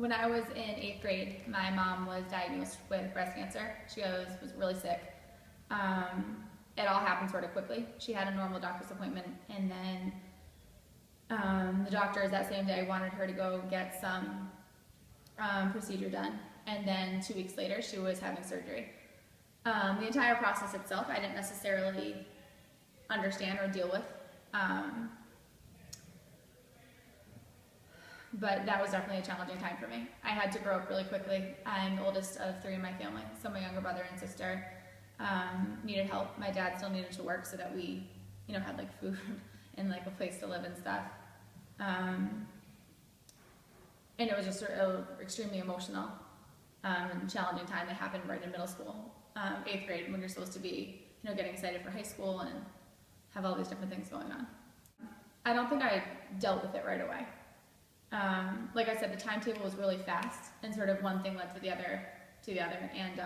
When I was in 8th grade, my mom was diagnosed with breast cancer. She was really sick. It all happened sort of quickly. She had a normal doctor's appointment, and then the doctors that same day wanted her to go get some procedure done, and then 2 weeks later she was having surgery. The entire process itself I didn't necessarily understand or deal with, but that was definitely a challenging time for me. I had to grow up really quickly. I'm the oldest of 3 in my family, so my younger brother and sister needed help. My dad still needed to work so that we, had like food and like a place to live and stuff. And it was just sort of extremely emotional and challenging time that happened right in middle school, 8th grade, when you're supposed to be, getting excited for high school and have all these different things going on. I don't think I dealt with it right away. Like I said, the timetable was really fast, and sort of one thing led to the other, and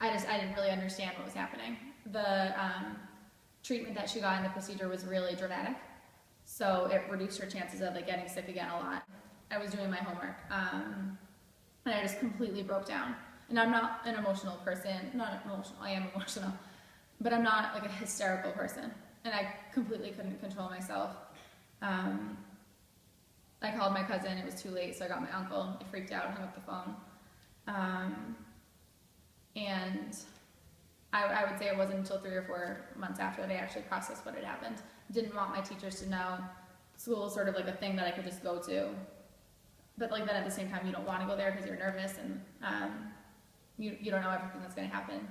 I didn't really understand what was happening. The treatment that she got in the procedure was really dramatic, so it reduced her chances of like getting sick again a lot. I was doing my homework, and I just completely broke down. And I'm not an emotional person, I am emotional, but I'm not like a hysterical person, and I completely couldn't control myself. I called my cousin, it was too late, so I got my uncle. I freaked out, hung up the phone. And I would say it wasn't until 3 or 4 months after that I actually processed what had happened. Didn't want my teachers to know. School was sort of like a thing that I could just go to. But like then at the same time, you don't want to go there because you're nervous, and you don't know everything that's going to happen.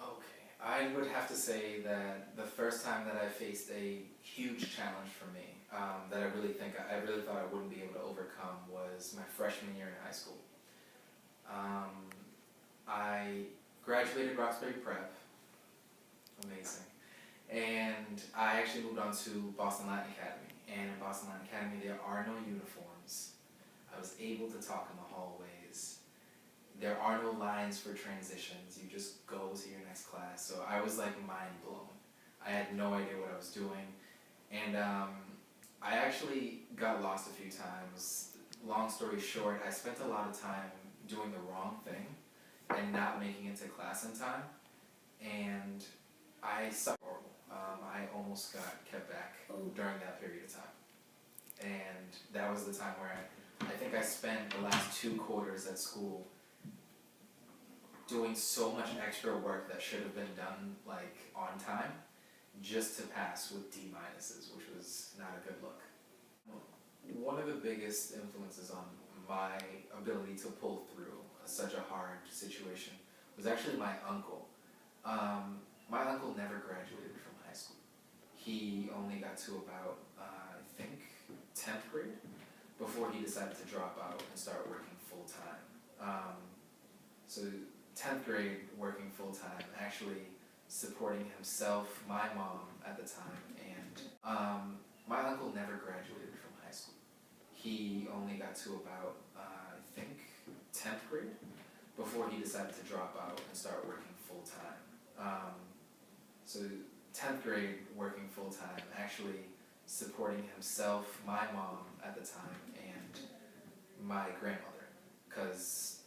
Okay, I would have to say that the first time that I faced a huge challenge for me, that I really thought I wouldn't be able to overcome, was my freshman year in high school. I graduated Roxbury Prep, amazing, and I actually moved on to Boston Latin Academy, and in Boston Latin Academy there are no uniforms. I was able to talk in the hallways. There are no lines for transitions. You just go to your next class. So I was like mind blown. I had no idea what I was doing, and I actually got lost a few times. Long story short, I spent a lot of time doing the wrong thing and not making it to class in time, and I sucked horrible. I almost got kept back during that period of time, and that was the time where I think I spent the last 2 quarters at school doing so much extra work that should have been done like on time, just to pass with D minuses, which was not a good look. One of the biggest influences on my ability to pull through such a hard situation was actually my uncle. My uncle never graduated from high school. He only got to about, I think, 10th grade before he decided to drop out and start working full-time. So 10th grade, working full-time, actually supporting himself, my mom at the time, and my uncle never graduated from high school. He only got to about, I think, 10th grade before he decided to drop out and start working full-time. So 10th grade, working full-time, actually supporting himself, my mom at the time, and my grandmother, because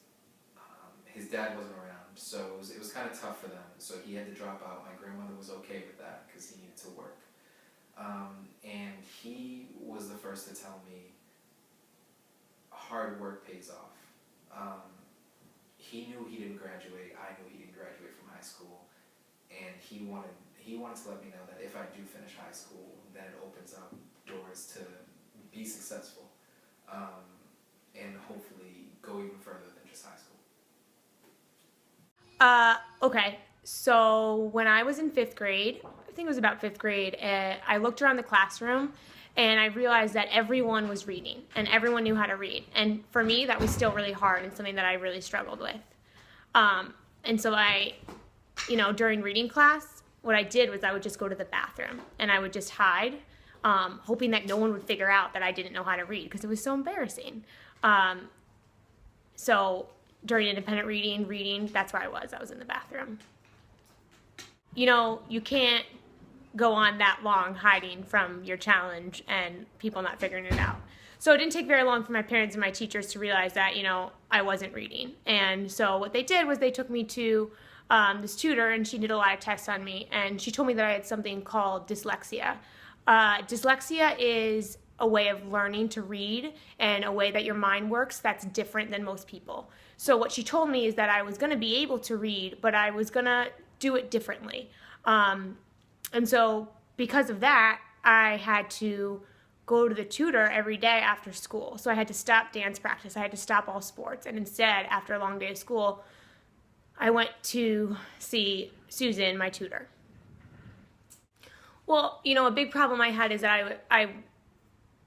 his dad wasn't around, so it was kind of tough for them, so he had to drop out. My grandmother was okay with that because he needed to work. And he was the first to tell me hard work pays off. He knew he didn't graduate, I knew he didn't graduate from high school, and he wanted to let me know that if I do finish high school, then it opens up doors to be successful, and hopefully go even further than just high school. Okay, so when I was in 5th grade, I think it was about 5th grade, I looked around the classroom and I realized that everyone was reading and everyone knew how to read. And for me, that was still really hard and something that I really struggled with. And so during reading class, what I did was I would just go to the bathroom and I would just hide, hoping that no one would figure out that I didn't know how to read because it was so embarrassing. So during independent reading, that's where I was in the bathroom. You can't go on that long hiding from your challenge and people not figuring it out. So it didn't take very long for my parents and my teachers to realize that, I wasn't reading. And so what they did was they took me to this tutor, and she did a lot of tests on me, and she told me that I had something called dyslexia. Dyslexia is a way of learning to read and a way that your mind works that's different than most people. So what she told me is that I was going to be able to read, but I was going to do it differently. And so because of that, I had to go to the tutor every day after school. So I had to stop dance practice. I had to stop all sports. And instead, after a long day of school, I went to see Susan, my tutor. Well, a big problem I had is that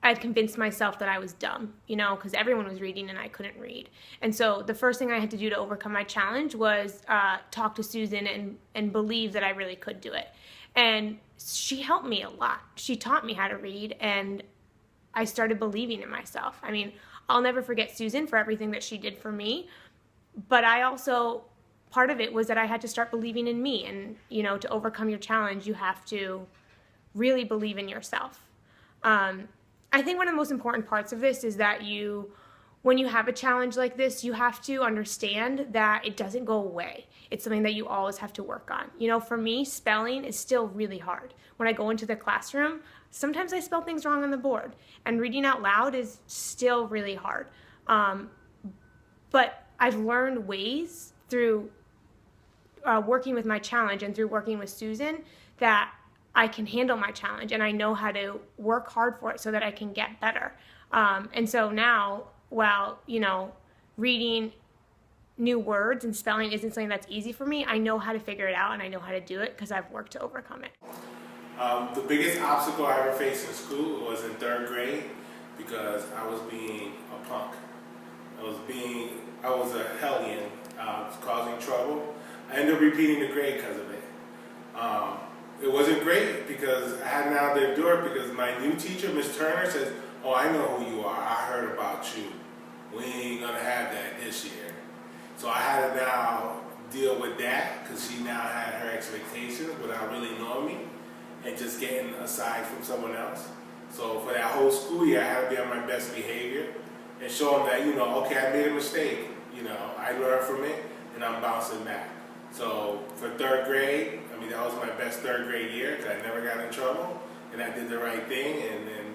I'd convinced myself that I was dumb, because everyone was reading and I couldn't read. And so the first thing I had to do to overcome my challenge was talk to Susan and believe that I really could do it. And she helped me a lot. She taught me how to read, and I started believing in myself. I mean, I'll never forget Susan for everything that she did for me, but part of it was that I had to start believing in me. And, to overcome your challenge, you have to really believe in yourself. I think one of the most important parts of this is that when you have a challenge like this, you have to understand that it doesn't go away. It's something that you always have to work on. For me, spelling is still really hard. When I go into the classroom, sometimes I spell things wrong on the board, and reading out loud is still really hard. But I've learned ways through working with my challenge and through working with Susan that I can handle my challenge, and I know how to work hard for it so that I can get better. And so now, while, reading new words and spelling isn't something that's easy for me, I know how to figure it out, and I know how to do it because I've worked to overcome it. The biggest obstacle I ever faced in school was in 3rd grade because I was being a punk. I was a hellion, causing trouble. I ended up repeating the grade because of it. It wasn't great because I had now to endure it because my new teacher, Miss Turner, says, "Oh, I know who you are. I heard about you. We ain't gonna have that this year." So I had to now deal with that because she now had her expectations without really knowing me and just getting aside from someone else. So for that whole school year, I had to be on my best behavior and show them that, okay, I made a mistake. I learned from it and I'm bouncing back. So for 3rd grade, that was my best 3rd grade year because I never got in trouble and I did the right thing. And then,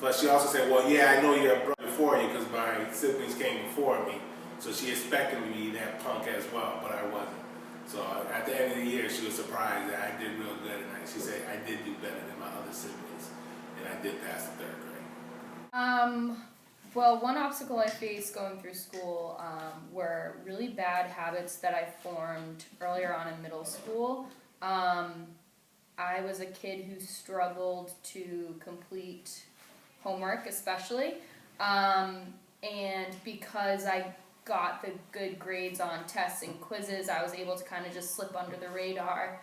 plus she also said, "Well, yeah, I know you're a brother before you because my siblings came before me." So she expected me to be that punk as well, but I wasn't. So at the end of the year, she was surprised that I did real good, and she said I did do better than my other siblings, and I did pass the 3rd grade. Well, one obstacle I faced going through school were really bad habits that I formed earlier on in middle school. I was a kid who struggled to complete homework, especially, and because I got the good grades on tests and quizzes, I was able to kind of just slip under the radar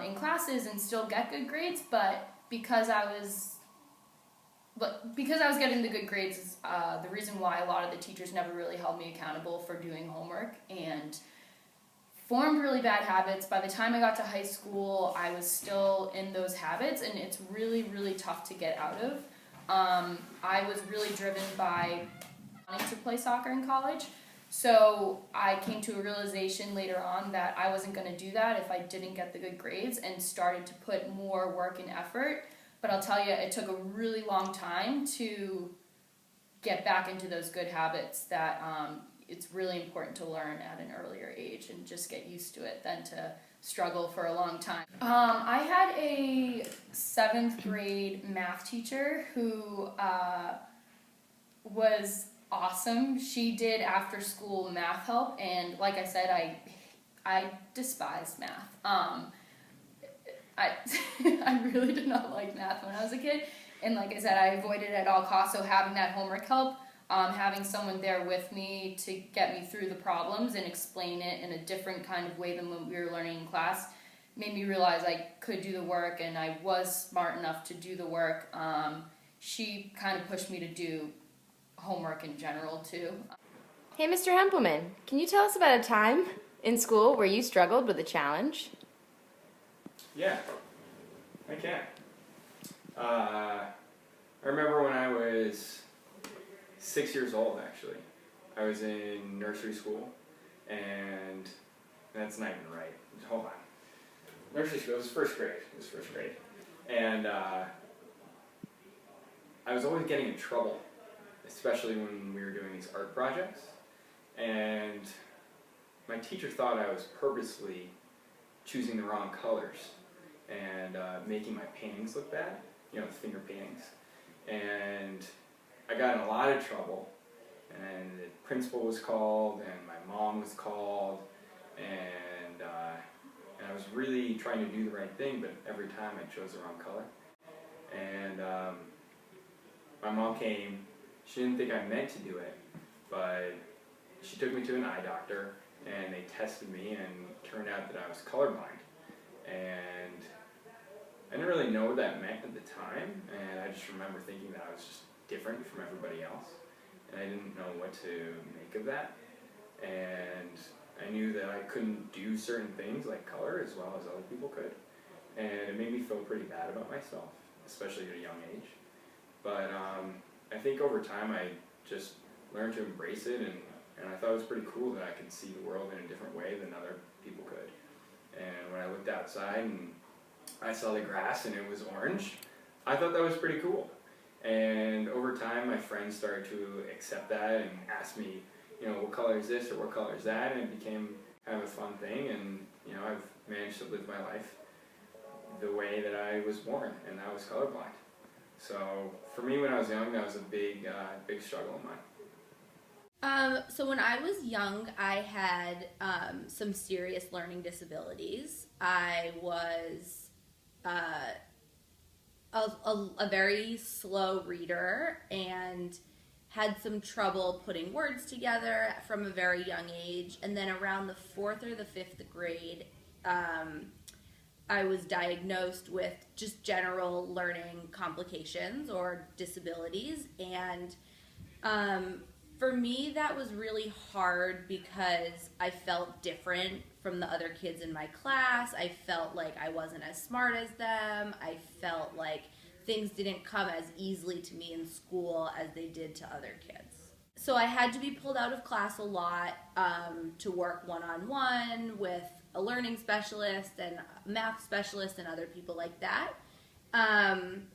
in classes and still get good grades, but because I was getting the good grades is the reason why a lot of the teachers never really held me accountable for doing homework and formed really bad habits. By the time I got to high school, I was still in those habits, and it's really, really tough to get out of. I was really driven by wanting to play soccer in college, so I came to a realization later on that I wasn't going to do that if I didn't get the good grades, and started to put more work and effort. But I'll tell you, it took a really long time to get back into those good habits that it's really important to learn at an earlier age and just get used to it than to struggle for a long time. I had a 7th grade math teacher who was awesome. She did after school math help, and like I said, I despised math. I really did not like math when I was a kid, and like I said, I avoided it at all costs. So having that homework help, having someone there with me to get me through the problems and explain it in a different kind of way than when we were learning in class, made me realize I could do the work, and I was smart enough to do the work. She kind of pushed me to do homework in general too. Hey, Mr. Hempelman, can you tell us about a time in school where you struggled with a challenge? Yeah. I can. I remember when I was 6 years old, actually. I was in nursery school, and that's not even right. Hold on. Nursery school, it was first grade. And I was always getting in trouble, especially when we were doing these art projects. And my teacher thought I was purposely choosing the wrong colors and making my paintings look bad, the finger paintings. And I got in a lot of trouble, and the principal was called, and my mom was called, and I was really trying to do the right thing, but every time I chose the wrong color. And my mom came. She didn't think I meant to do it, but she took me to an eye doctor, and they tested me, and it turned out that I was colorblind. And I didn't really know what that meant at the time, and I just remember thinking that I was just different from everybody else, and I didn't know what to make of that. And I knew that I couldn't do certain things like color as well as other people could, and it made me feel pretty bad about myself, especially at a young age. But I think over time I just learned to embrace it, and I thought it was pretty cool that I could see the world in a different way than other people could. And when I looked outside and I saw the grass and it was orange, I thought that was pretty cool. And over time my friends started to accept that and ask me, what color is this or what color is that, and it became kind of a fun thing, and I've managed to live my life the way that I was born, and I was colorblind. So for me, when I was young, that was a big struggle of mine. So when I was young, I had some serious learning disabilities. I was a very slow reader and had some trouble putting words together from a very young age. And then around the 4th or the 5th grade, I was diagnosed with just general learning complications or disabilities. And for me, that was really hard because I felt different from the other kids in my class. I felt like I wasn't as smart as them. I felt like things didn't come as easily to me in school as they did to other kids. So I had to be pulled out of class a lot to work one-on-one with a learning specialist and a math specialist and other people like that. And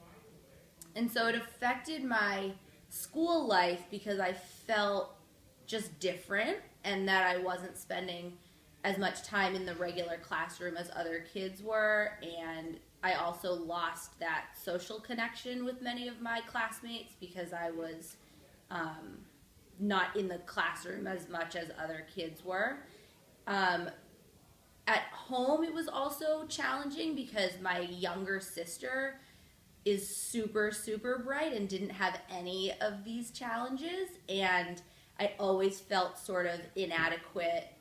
so it affected my school life because I felt just different and that I wasn't spending as much time in the regular classroom as other kids were, and I also lost that social connection with many of my classmates because I was not in the classroom as much as other kids were. At home, it was also challenging because my younger sister is super, super bright and didn't have any of these challenges, and I always felt sort of inadequate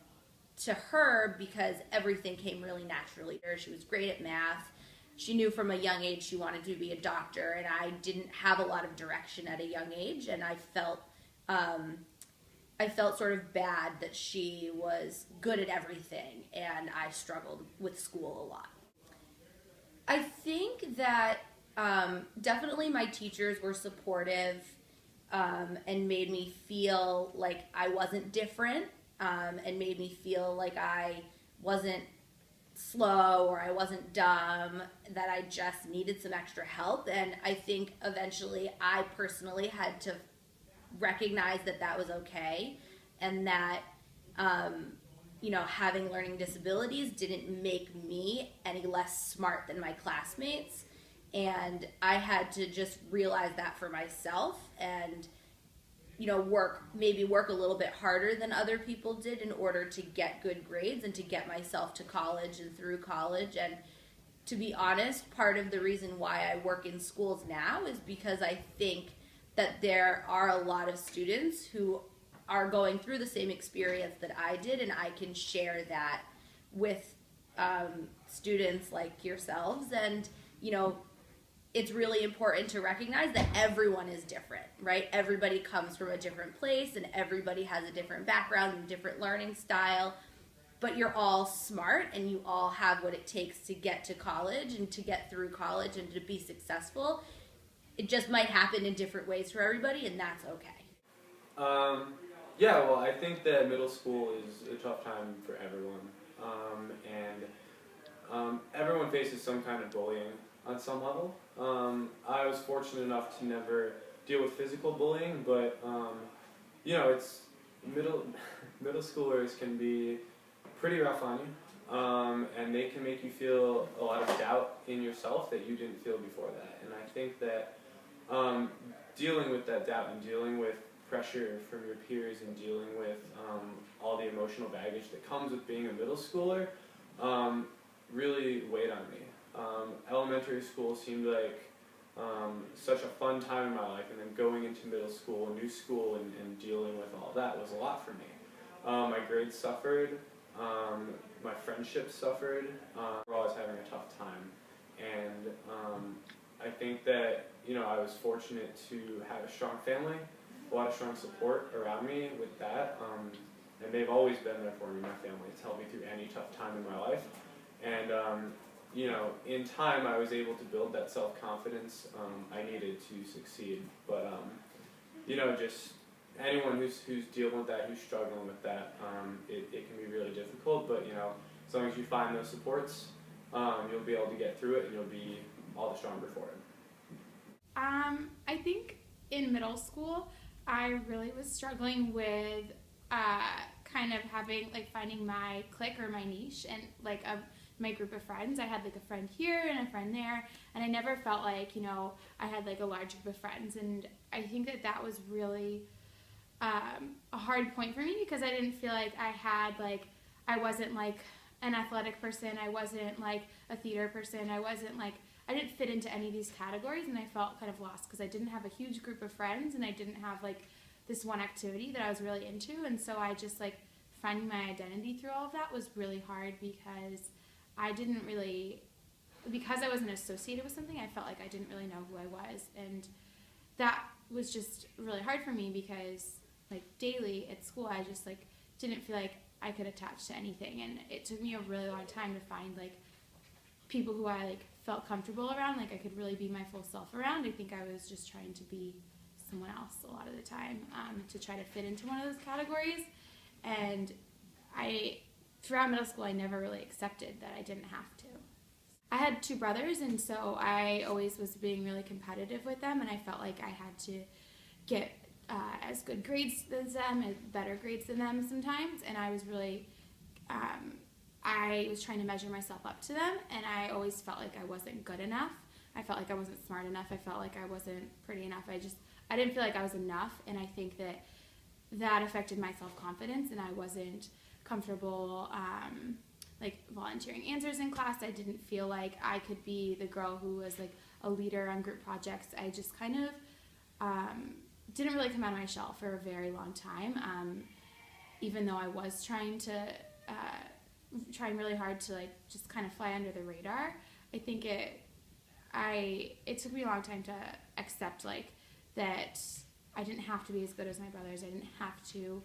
to her because everything came really naturally. She was great at math. She knew from a young age she wanted to be a doctor, and I didn't have a lot of direction at a young age, and I felt sort of bad that she was good at everything, and I struggled with school a lot. I think that definitely my teachers were supportive and made me feel like I wasn't different, and made me feel like I wasn't slow or I wasn't dumb, that I just needed some extra help. And I think eventually I personally had to recognize that that was okay, and that having learning disabilities didn't make me any less smart than my classmates. And I had to just realize that for myself and work a little bit harder than other people did in order to get good grades and to get myself to college and through college. And to be honest, part of the reason why I work in schools now is because I think that there are a lot of students who are going through the same experience that I did, and I can share that with students like yourselves. And it's really important to recognize that everyone is different, right? Everybody comes from a different place, and everybody has a different background and different learning style. but you're all smart and you all have what it takes to get to college and to get through college and to be successful. It just might happen in different ways for everybody, and that's okay. Yeah, well, I think that middle school is a tough time for everyone. Everyone faces some kind of bullying on some level. I was fortunate enough to never deal with physical bullying, but it's middle schoolers can be pretty rough on you, and they can make you feel a lot of doubt in yourself that you didn't feel before that. And I think that dealing with that doubt and dealing with pressure from your peers and dealing with all the emotional baggage that comes with being a middle schooler really weighed on me. Elementary school seemed like such a fun time in my life, and then going into middle school, new school, and dealing with all that was a lot for me. My grades suffered, my friendships suffered, we're always having a tough time, and I think that I was fortunate to have a strong family, a lot of strong support around me with that, and they've always been there for me, my family. It's helped me through any tough time in my life, and in time I was able to build that self-confidence I needed to succeed, but just anyone who's dealing with that, who's struggling with that, it can be really difficult, but as long as you find those supports, you'll be able to get through it and you'll be all the stronger for it. I think in middle school, I really was struggling with kind of finding my clique or my niche and my group of friends. I had a friend here and a friend there, and I never felt like I had a large group of friends, and I think that was really a hard point for me because I didn't feel like I had I wasn't an athletic person, I wasn't a theater person, I didn't fit into any of these categories, and I felt kind of lost because I didn't have a huge group of friends and I didn't have this one activity that I was really into, and so I just finding my identity through all of that was really hard because I wasn't associated with something. I felt like I didn't really know who I was, and that was just really hard for me because daily at school I just didn't feel like I could attach to anything, and it took me a really long time to find people who I felt comfortable around, I could really be my full self around. I think I was just trying to be someone else a lot of the time to try to fit into one of those categories, and throughout middle school I never really accepted that I didn't have to. I had two brothers, and so I always was being really competitive with them, and I felt like I had to get as good grades as them, as better grades than them sometimes, and I was really I was trying to measure myself up to them, and I always felt like I wasn't good enough. I felt like I wasn't smart enough. I felt like I wasn't pretty enough. I didn't feel like I was enough, and I think that affected my self-confidence, and I wasn't comfortable volunteering answers in class. I didn't feel like I could be the girl who was a leader on group projects. I just kind of didn't really come out of my shell for a very long time, even though I was trying really hard to just kind of fly under the radar. I think it took me a long time to accept that I didn't have to be as good as my brothers. I didn't have to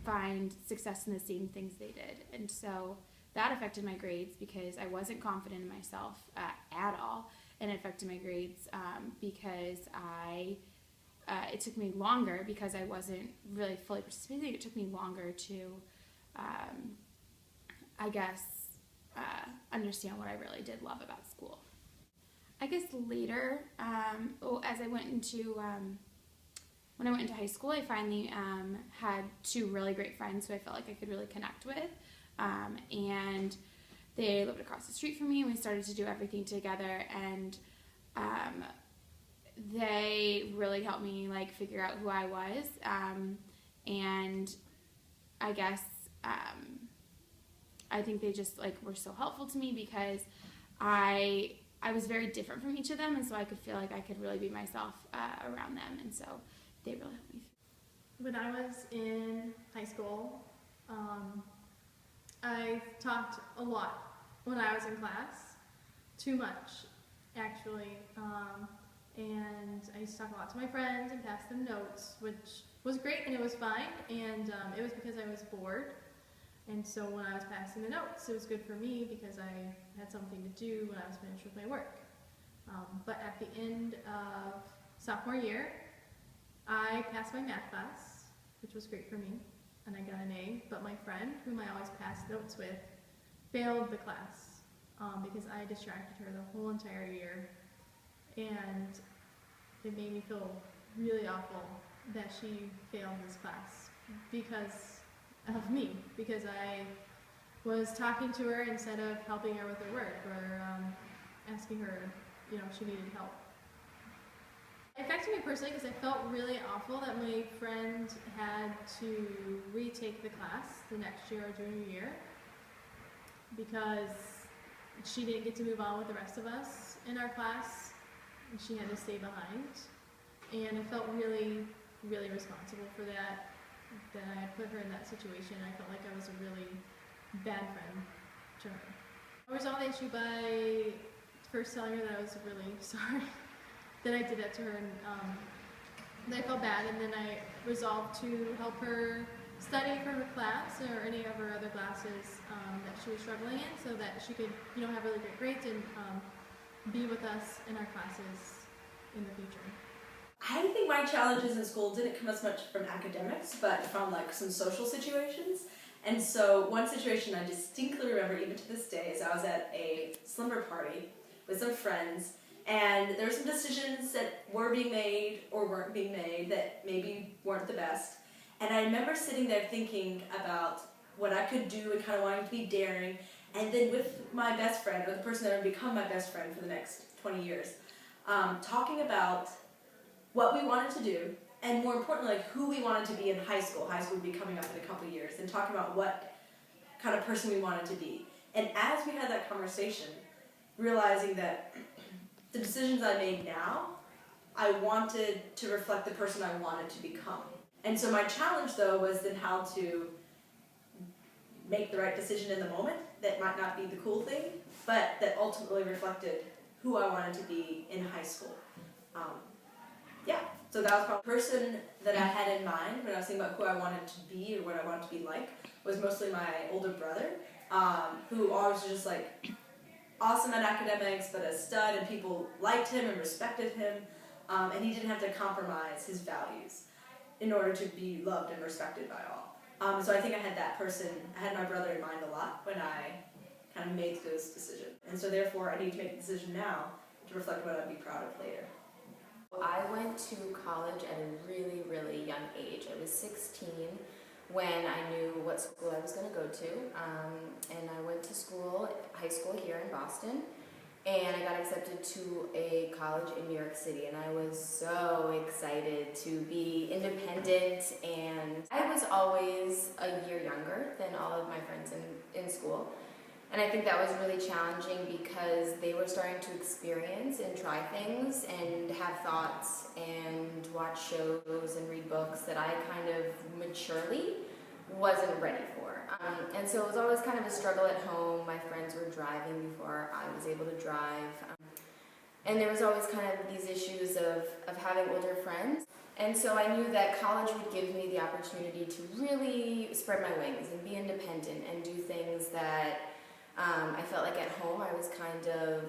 find success in the same things they did, and so that affected my grades because I wasn't confident in myself at all, and it affected my grades because it took me longer because I wasn't really fully participating. It took me longer to understand what I really did love about school. I guess later, as I went into when I went into high school, I finally had two really great friends who I felt like I could really connect with, and they lived across the street from me, and we started to do everything together, and they really helped me figure out who I was, and I guess I think they just were so helpful to me because I was very different from each of them, and so I could feel like I could really be myself around them, and so they really helped me. When I was in high school, I talked a lot when I was in class, too much actually, and I used to talk a lot to my friends and pass them notes, which was great and it was fine, and it was because I was bored. And so when I was passing the notes, it was good for me because I had something to do when I was finished with my work. But at the end of sophomore year, I passed my math class, which was great for me, and I got an A. But my friend, whom I always passed notes with, failed the class because I distracted her the whole entire year. And it made me feel really awful that she failed this class because of me, because I was talking to her instead of helping her with her work or asking her, if she needed help. It affected me personally because I felt really awful that my friend had to retake the class the next year, or junior year, because she didn't get to move on with the rest of us in our class, and she had to stay behind. And I felt really, really responsible for that I put her in that situation. I felt like I was a really bad friend to her. I resolved the issue by first telling her that I was really sorry that I did that to her, and that I felt bad, and then I resolved to help her study for her class or any of her other classes that she was struggling in, so that she could, have really great grades and be with us in our classes in the future. I think my challenges in school didn't come as much from academics, but from some social situations. And so one situation I distinctly remember even to this day is I was at a slumber party with some friends, and there were some decisions that were being made or weren't being made that maybe weren't the best. And I remember sitting there thinking about what I could do and kind of wanting to be daring, and then with my best friend, or the person that would become my best friend for the next 20 years, talking about what we wanted to do, and more importantly, who we wanted to be in high school. High school would be coming up in a couple of years, and talking about what kind of person we wanted to be. And as we had that conversation, realizing that the decisions I made now, I wanted to reflect the person I wanted to become. And so my challenge, though, was then how to make the right decision in the moment that might not be the cool thing, but that ultimately reflected who I wanted to be in high school. So that was probably the person that I had in mind when I was thinking about who I wanted to be or what I wanted to be like, was mostly my older brother, who always was just awesome at academics, but a stud, and people liked him and respected him, and he didn't have to compromise his values in order to be loved and respected by all. So I think I had my brother in mind a lot when I kind of made those decisions. And so therefore I need to make a decision now to reflect what I'd be proud of later. I went to college at a really, really young age. I was 16 when I knew what school I was going to go to, and I went to high school here in Boston, and I got accepted to a college in New York City, and I was so excited to be independent, and I was always a year younger than all of my friends in school. And I think that was really challenging because they were starting to experience and try things and have thoughts and watch shows and read books that I kind of maturely wasn't ready for. And so it was always kind of a struggle at home. My friends were driving before I was able to drive. And there was always kind of these issues of having older friends. And so I knew that college would give me the opportunity to really spread my wings and be independent and do things that I felt like at home I was kind of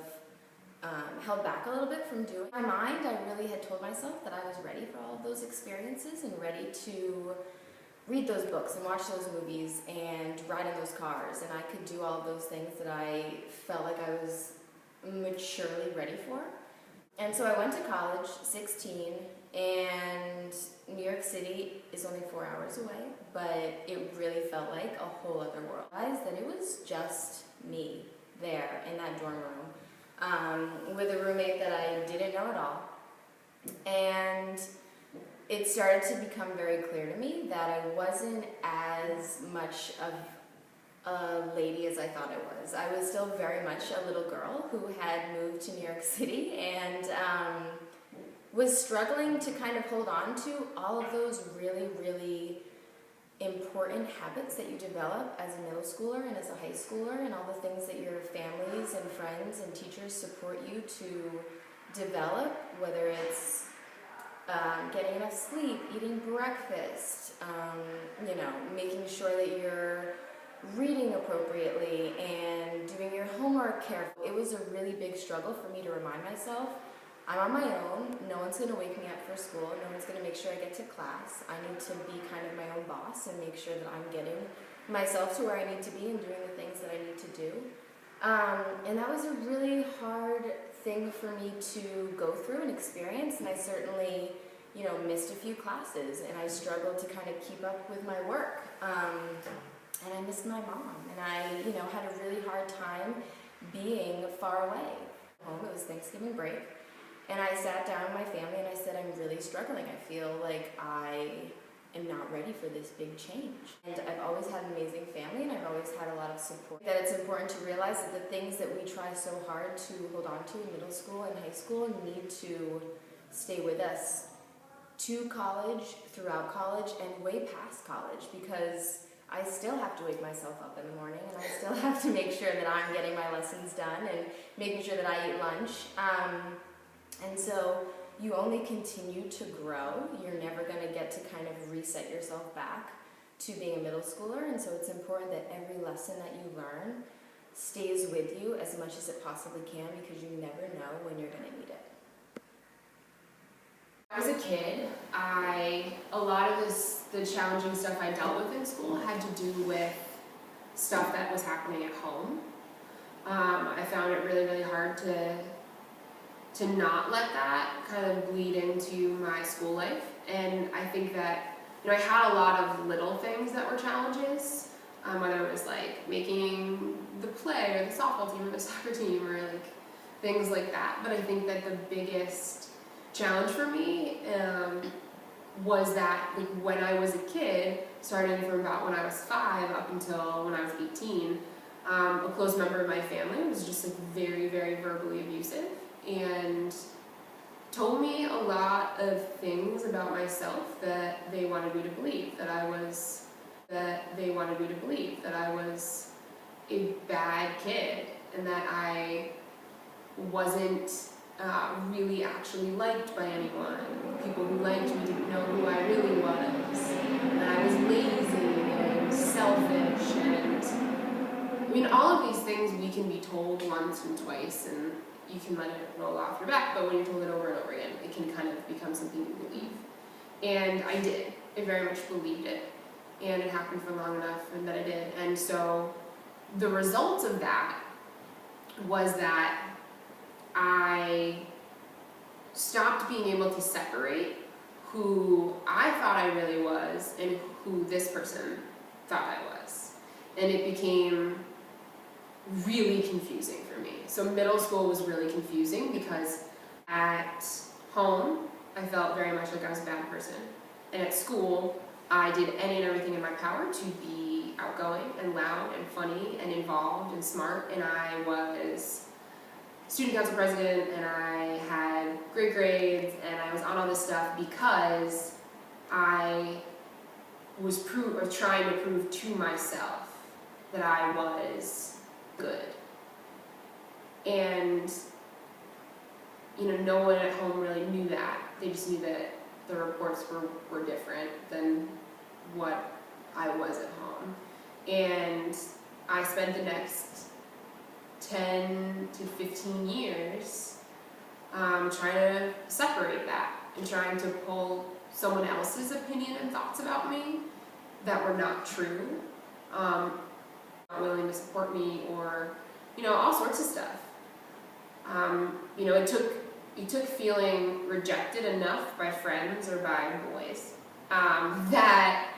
held back a little bit from doing. In my mind, I really had told myself that I was ready for all of those experiences and ready to read those books and watch those movies and ride in those cars, and I could do all of those things that I felt like I was maturely ready for. And so I went to college, 16, and New York City is only 4 hours away, but it really felt like a whole other world. I realized that it was just me there in that dorm room with a roommate that I didn't know at all. And it started to become very clear to me that I wasn't as much of a lady as I thought I was. I was still very much a little girl who had moved to New York City and was struggling to kind of hold on to all of those really, really important habits that you develop as a middle schooler and as a high schooler, and all the things that your families and friends and teachers support you to develop, whether it's getting enough sleep, eating breakfast, making sure that you're reading appropriately and doing your homework carefully. It was a really big struggle for me to remind myself, I'm on my own, no one's going to wake me up for school, no one's going to make sure I get to class. I need to be kind of my own boss and make sure that I'm getting myself to where I need to be and doing the things that I need to do. And that was a really hard thing for me to go through and experience, and I certainly, you know, missed a few classes, and I struggled to kind of keep up with my work. And I missed my mom, and I, you know, had a really hard time being far away. Home, it was Thanksgiving break, and I sat down with my family and I said, I'm really struggling. I feel like I am not ready for this big change. And I've always had an amazing family, and I've always had a lot of support. That it's important to realize that the things that we try so hard to hold on to in middle school and high school need to stay with us to college, throughout college, and way past college, because I still have to wake myself up in the morning, and I still have to make sure that I'm getting my lessons done and making sure that I eat lunch. And so you only continue to grow. You're never going to get to kind of reset yourself back to being a middle schooler, and so it's important that every lesson that you learn stays with you as much as it possibly can, because you never know when you're going to need it. When I was a kid, a lot of the challenging stuff I dealt with in school had to do with stuff that was happening at home. I found it really, really hard to not let that kind of bleed into my school life. And I think that, you know, I had a lot of little things that were challenges, whether it was like making the play or the softball team or the soccer team or like things like that. But I think that the biggest challenge for me was that, like, when I was a kid, starting from about when I was 5 up until when I was 18, a close member of my family was just like very, very verbally abusive and told me a lot of things about myself that they wanted me to believe, that they wanted me to believe that I was a bad kid and that I wasn't really actually liked by anyone. People who liked me didn't know who I really was, and I was lazy and selfish, and I mean, all of these things we can be told once and twice and you can let it roll off your back, but when you're told it over and over again, it can kind of become something you believe. And I did. I very much believed it, and it happened for long enough and that I did. And so the result of that was that I stopped being able to separate who I thought I really was and who this person thought I was. And it became really confusing for me. So middle school was really confusing because at home, I felt very much like I was a bad person. And at school, I did any and everything in my power to be outgoing and loud and funny and involved and smart, and I was student council president, and I had great grades, and I was on all this stuff because I was trying to prove to myself that I was good. And, you know, no one at home really knew that. They just knew that the reports were different than what I was at home. And I spent the next 10 to 15 years trying to separate that and trying to pull someone else's opinion and thoughts about me that were not true, not willing to support me, or, you know, all sorts of stuff. You know, it took feeling rejected enough by friends or by boys that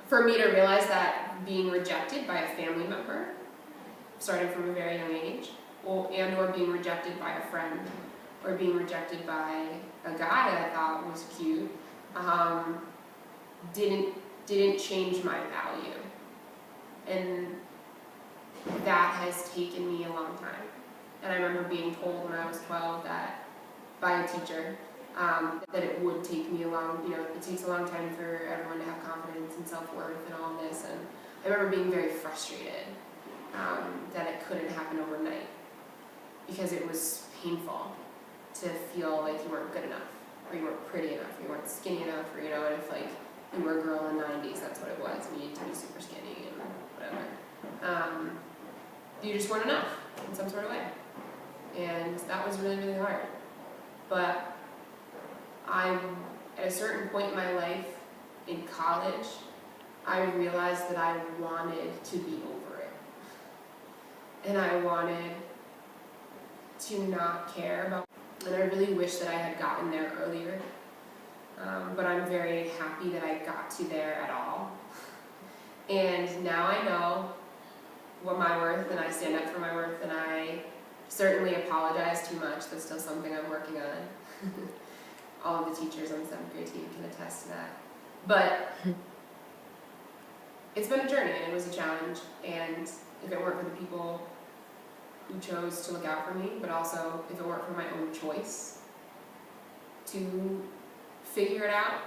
for me to realize that being rejected by a family member, starting from a very young age, or being rejected by a friend, or being rejected by a guy that I thought was cute, didn't change my value. And that has taken me a long time. And I remember being told when I was 12 that, by a teacher, that it would take me it takes a long time for everyone to have confidence and self-worth and all of this. And I remember being very frustrated that it couldn't happen overnight, because it was painful to feel like you weren't good enough, or you weren't pretty enough, or you weren't skinny enough, or, you know, and if like you were a girl in the 90s, that's what it was. You needed to be super skinny and whatever. You just weren't enough in some sort of way. And that was really, really hard. But at a certain point in my life, in college, I realized that I wanted to be over it. And I wanted to not care about it. And I really wish that I had gotten there earlier. But I'm very happy that I got to there at all. And now I know what my worth, and I stand up for my worth, and I certainly apologize too much. That's still something I'm working on. All of the teachers on the 7th grade team can attest to that. But it's been a journey, and it was a challenge, and if it weren't for the people who chose to look out for me, but also if it weren't for my own choice to figure it out,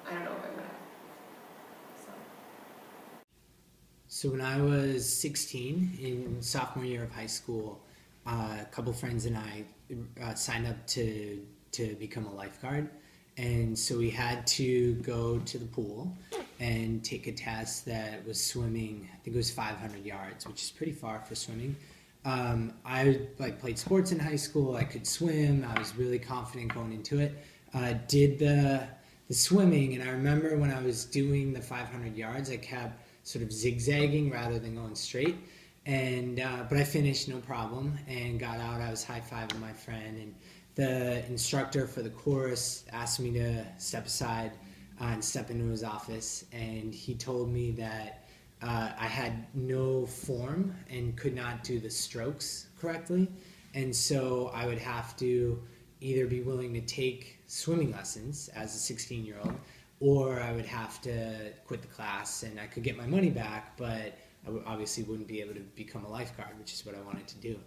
I don't know if I would have. So when I was 16, in sophomore year of high school, a couple friends and I signed up to become a lifeguard. And so we had to go to the pool and take a test that was swimming. I think it was 500 yards, which is pretty far for swimming. I played sports in high school. I could swim. I was really confident going into it. Did the swimming, and I remember when I was doing the 500 yards, I kept sort of zigzagging rather than going straight. And but I finished no problem and got out. I was high-fiving my friend, and the instructor for the course asked me to step aside and step into his office, and he told me that I had no form and could not do the strokes correctly, and so I would have to either be willing to take swimming lessons as a 16-year-old, or I would have to quit the class, and I could get my money back, but I obviously wouldn't be able to become a lifeguard, which is what I wanted to do.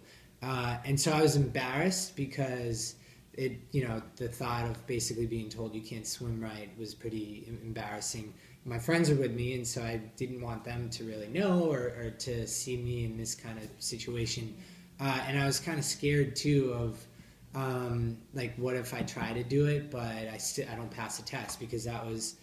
And so I was embarrassed because the thought of basically being told you can't swim right was pretty embarrassing. My friends were with me, and so I didn't want them to really know or to see me in this kind of situation. And I was kind of scared too of what if I try to do it, but I don't pass the test, because that was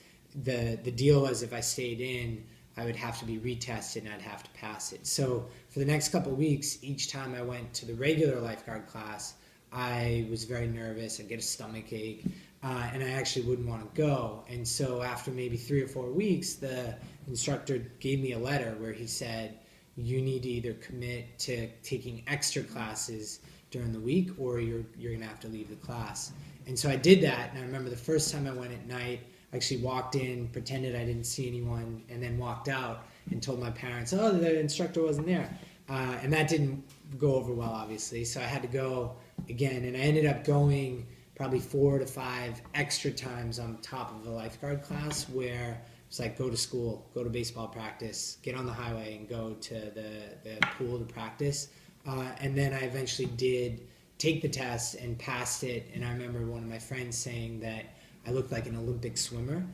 the deal was if I stayed in, I would have to be retested and I'd have to pass it. So for the next couple of weeks, each time I went to the regular lifeguard class, I was very nervous. I'd get a stomach ache, and I actually wouldn't want to go. And so after maybe 3 or 4 weeks, the instructor gave me a letter where he said, you need to either commit to taking extra classes during the week, or you're going to have to leave the class. And so I did that, and I remember the first time I went at night, I actually walked in, pretended I didn't see anyone, and then walked out and told my parents, oh, the instructor wasn't there. And that didn't go over well, obviously, so I had to go again, and I ended up going probably 4 to 5 extra times on top of the lifeguard class, where it's like go to school, go to baseball practice, get on the highway, and go to the pool to practice. And then I eventually did take the test and passed it, and I remember one of my friends saying that I looked like an Olympic swimmer,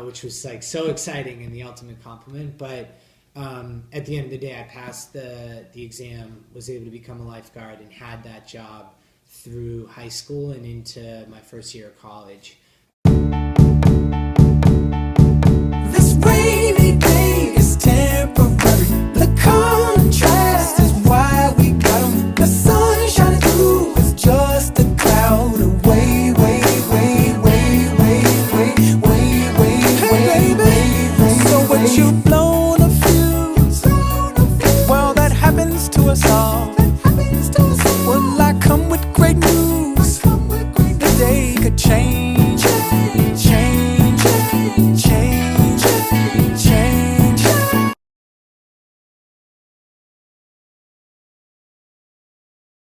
which was like so exciting and the ultimate compliment. But at the end of the day, I passed the exam, was able to become a lifeguard, and had that job through high school and into my first year of college.